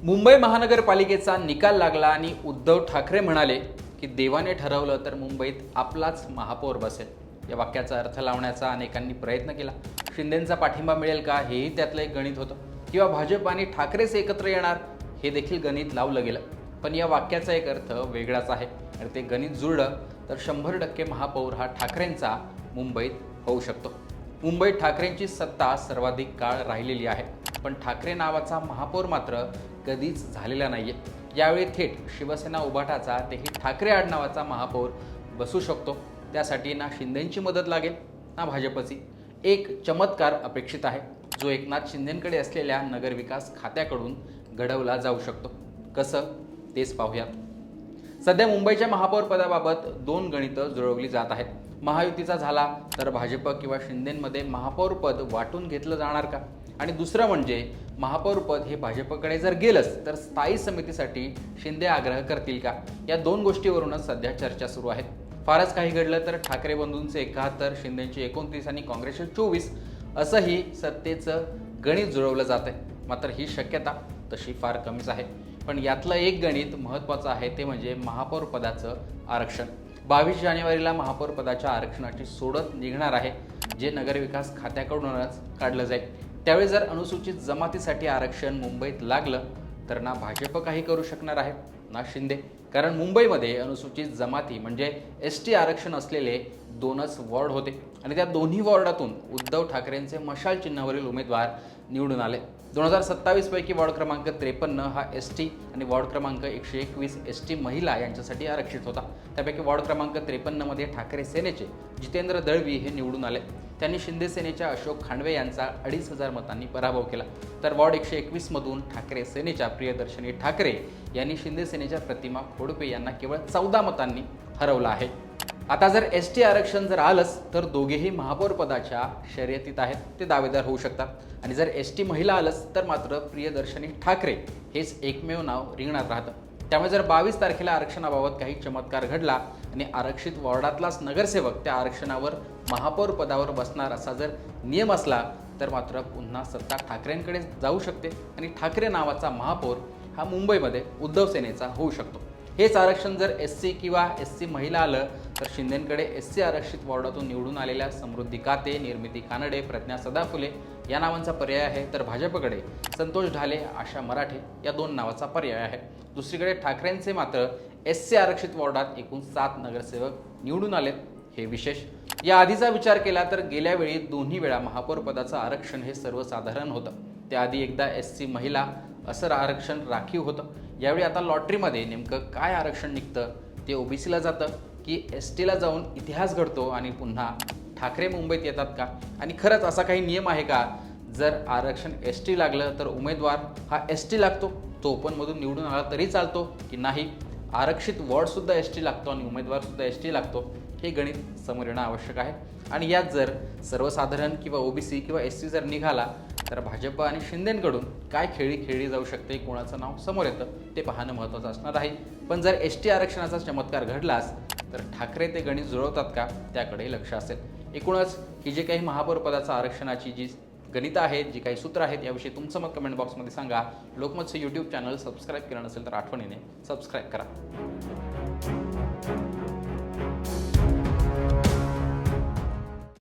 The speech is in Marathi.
मुंबई महानगरपालिकेचा निकाल लागला आणि उद्धव ठाकरे म्हणाले की देवाने ठरवलं तर मुंबईत आपलाच महापौर बसेल। या वाक्याचा अर्थ लावण्याचा अनेकांनी प्रयत्न केला। शिंदेंचा पाठिंबा मिळेल का हेही त्यातलं एक गणित होतं, किंवा भाजप आणि ठाकरेच एकत्र येणार हे देखील गणित लावलं गेलं। पण या वाक्याचा एक अर्थ वेगळाच आहे आणि ते गणित जुळलं तर 100% महापौर हा ठाकरेंचा मुंबईत होऊ शकतो। मुंबईत ठाकरेंची सत्ता सर्वाधिक काळ राहिलेली आहे, पण ठाकरे नावाचा महापौर मात्र कधीच झालेला नाहीये। यावेळी थेट शिवसेना उभाटाचा तेही ठाकरे आडनावाचा महापौर बसू शकतो। त्यासाठी ना शिंदेंची मदत लागेल ना भाजपची। एक चमत्कार अपेक्षित आहे, जो एकनाथ शिंदेंकडे असलेल्या नगरविकास खात्याकडून घडवला जाऊ शकतो। कसं तेच पाहूयात। सध्या मुंबईच्या महापौर पदाबाबत दोन गणितं जुळवली जात आहेत। महायुतीचा झाला तर भाजप किंवा शिंदेंमध्ये महापौर पद वाटून घेतलं जाणार का, आणि दुसरं म्हणजे महापौर पद हे भाजपकडे जर गेलंच तर स्थायी समितीसाठी शिंदे आग्रह करतील का। या दोन गोष्टीवरूनच सध्या चर्चा सुरू आहेत। फारच काही घडलं तर ठाकरे बंधूंचे 71, शिंदेंचे 29 आणि काँग्रेसचे 24 असंही सत्तेचं गणित जुळवलं जात आहे। मात्र ही शक्यता तशी फार कमीच आहे। पण यातलं एक गणित महत्त्वाचं आहे, ते म्हणजे महापौर पदाचं आरक्षण। 22 जानेवारीला महापौर पदाच्या आरक्षणाची सोडत निघणार आहे, जे नगरविकास खात्याकडूनच काढलं जाईल। त्यावेळी जर अनुसूचित जमातीसाठी आरक्षण मुंबईत लागलं तर ना भाजप काही करू शकणार आहे ना शिंदे, कारण मुंबईमध्ये अनुसूचित जमाती म्हणजे ST आरक्षण असलेले दोनच वॉर्ड होते आणि त्या दोन्ही वॉर्डातून उद्धव ठाकरेंचे मशाल चिन्हावरील उमेदवार निवडून आले। 2027 पैकी वॉर्ड क्रमांक 53 हा ST आणि वॉर्ड क्रमांक 121 ST महिला यांच्यासाठी आरक्षित होता। त्यापैकी वॉर्ड क्रमांक 53 मध्ये ठाकरे सेनेचे जितेंद्र दळवी हे निवडून आले। त्यांनी शिंदे सेनेच्या अशोक खांडवे यांचा 2,500 मतांनी पराभव केला। तर वॉर्ड 121 मधून ठाकरे सेनेच्या प्रियदर्शनी ठाकरे यांनी शिंदे सेनेच्या प्रतिमा खोडपे यांना केवळ 14 मतांनी हरवलं आहे। आता जर ST आरक्षण जर आलंच तर दोघेही महापौर पदाच्या शर्यतीत आहेत, ते दावेदार होऊ शकतात। आणि जर ST महिला आलंच तर मात्र प्रियदर्शनी ठाकरे हेच एकमेव नाव रिंगणात राहतं। त्यामुळे जर 22 तारखेला आरक्षणाबाबत काही चमत्कार घडला आणि आरक्षित वॉर्डातलाच नगरसेवक त्या आरक्षणावर महापौर पदावर बसणार असा जर नियम असला तर मात्र पुन्हा सत्ता ठाकरेंकडे जाऊ शकते आणि ठाकरे नावाचा महापौर हा मुंबईमध्ये उद्धव सेनेचा होऊ शकतो। हेच आरक्षण जर SC किंवा SC महिला आलं तर शिंदेंकडे SC आरक्षित वॉर्डातून निवडून आलेल्या समृद्धी काते, निर्मिती कानडे, प्रज्ञा सदाफुले या नावांचा पर्याय आहे, तर भाजपकडे संतोष ढाले, आशा मराठे या दोन नावाचा पर्याय आहे। दुसरीकडे ठाकरेंचे मात्र SC आरक्षित वॉर्डात एकूण 7 नगरसेवक निवडून आलेत, हे विशेष। या आधीचा विचार केला तर गेल्या वेळी दोन्ही वेळा महापौर पदाचं आरक्षण हे सर्वसाधारण होतं। त्याआधी एकदा SC महिला असं आरक्षण राखीव होतं। यावेळी आता लॉटरीमध्ये नेमकं काय आरक्षण निघतं, ते OBCला जातं की STला जाऊन इतिहास घडतो आणि पुन्हा ठाकरे मुंबईत येतात का, आणि खरंच असा काही नियम आहे का, जर आरक्षण ST लागलं तर उमेदवार हा ST लागतो, तो ओपनमधून निवडून आला तरी चालतो की नाही, आरक्षित वॉर्डसुद्धा ST लागतो आणि उमेदवारसुद्धा ST लागतो, हे गणित समोर येणं आवश्यक आहे। आणि यात जर सर्वसाधारण किंवा OBC किंवा SC जर निघाला तर भाजप आणि शिंदेंकडून काय खेळी खेळली जाऊ शकते, कोणाचं नाव समोर येतं ते पाहणं महत्त्वाचं असणार आहे। पण जर ST आरक्षणाचा चमत्कार घडलाच तर ठाकरे ते गणित जुळवतात का, त्याकडे लक्ष असेल। एकूणच ही जे काही महापौर पदाचा आरक्षणाची जी गणितं आहेत, जी काही सूत्र आहेत, याविषयी तुमचं मत कमेंट बॉक्समध्ये सांगा। लोकमतचं YouTube चॅनल सबस्क्राईब केलं नसेल तर आठवणीने सबस्क्राईब करा।